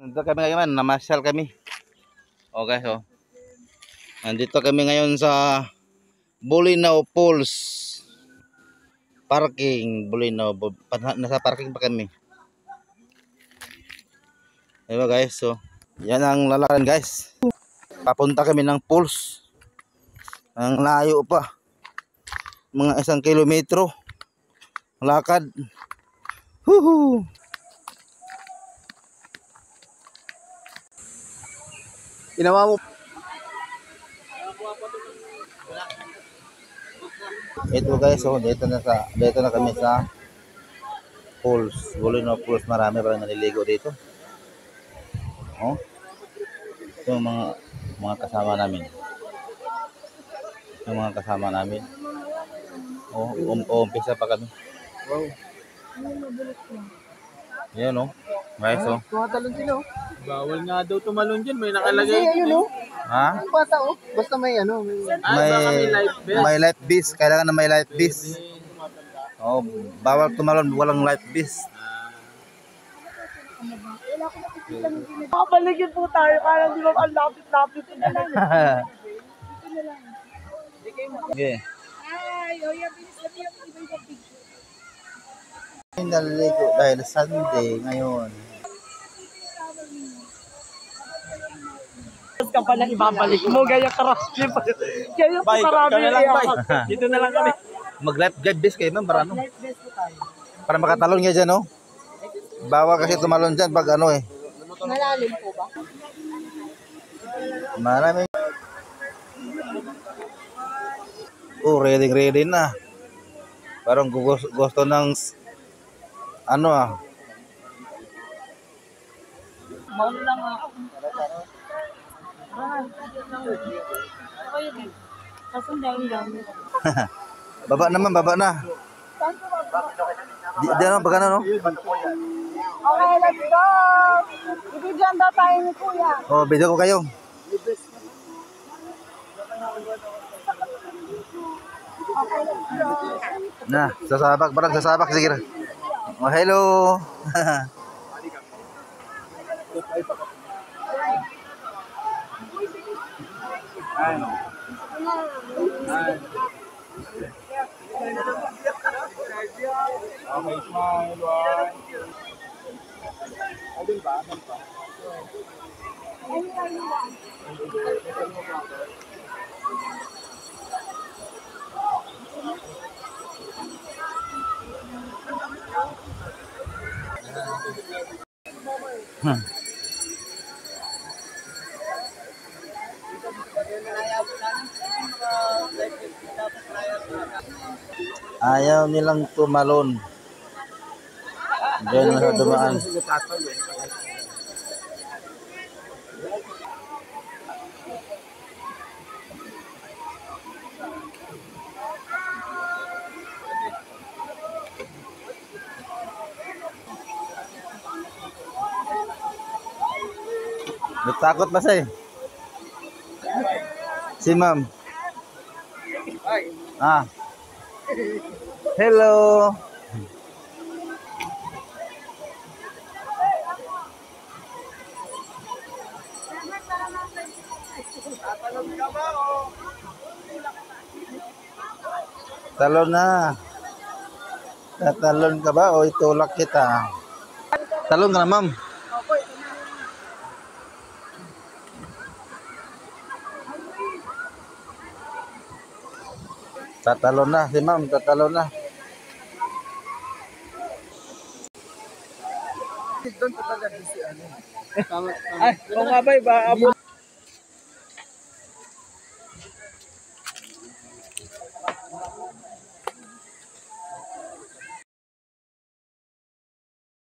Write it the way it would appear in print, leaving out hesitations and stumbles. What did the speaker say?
Nandito kami ngayon, namasyal kami. Okay, so. Nandito kami ngayon sa Bolinao Falls. Parking, Bolinao. Nasa parking pa kami. Diba guys, so. Yan ang lalakaran guys. Papunta kami ng falls. Ang layo pa. Mga 1 kilometro. Lakad. Huhu. Ginawa mo. Ito guys, so dito na kami sa falls. Bolinao Falls, marami pa rin naliligo dito. Oh. Ito yung mga kasama namin. Yung mga kasama namin. Oh, umpisa pa kami. Wow. Yan oh. Guys, oh. Tumatalon sila oh. Bawal nga daw tumalon dyan. May nakalagay Ayun dyan. oh. Ha? Ang bata oh. Basta may ano. May life vest. Kailangan na may life vest. Oh, bawal tumalon, walang life vest. Makapaligid po tayo. Kaya di ba ang lapit-lapit na lang. Okay. Ay, oh yeah, bilis na biyak. Iba-iba picture. Naliligo dahil Sunday ngayon. Ka pa na ibabalik mo. Gaya karasli pa. Gaya pa karami. Kami lang, bay. Dito na lang kami. Mag-life vest kayo man para ano? Life vest po tayo. Para makatalon nga dyan, no? Bawal kasi tumalon dyan pag ano eh. Malalim po ba? Maraming. Oh, ready na. Parang gusto ng ano ah. Mauna lang ako. Kasundahin lang. Baba na. Di ano, pag ano, no? Okay, let's go! Ibigyan daw tayo ni Kuya. Oh, video ko kayo. Na, parang sasabak, sige. Oh, hello. Okay, smile, boy. Adun ba? Ayaw nilang tumalon. Diyan na dumaan. Natakot ba siya eh? Si ma'am. Ah. Hello. Talon na. Tatalon ka ba o itulak kita? Talon ka na, ma'am. Tatalon na si ma'am, tatalon na. Ay, kung nga ba,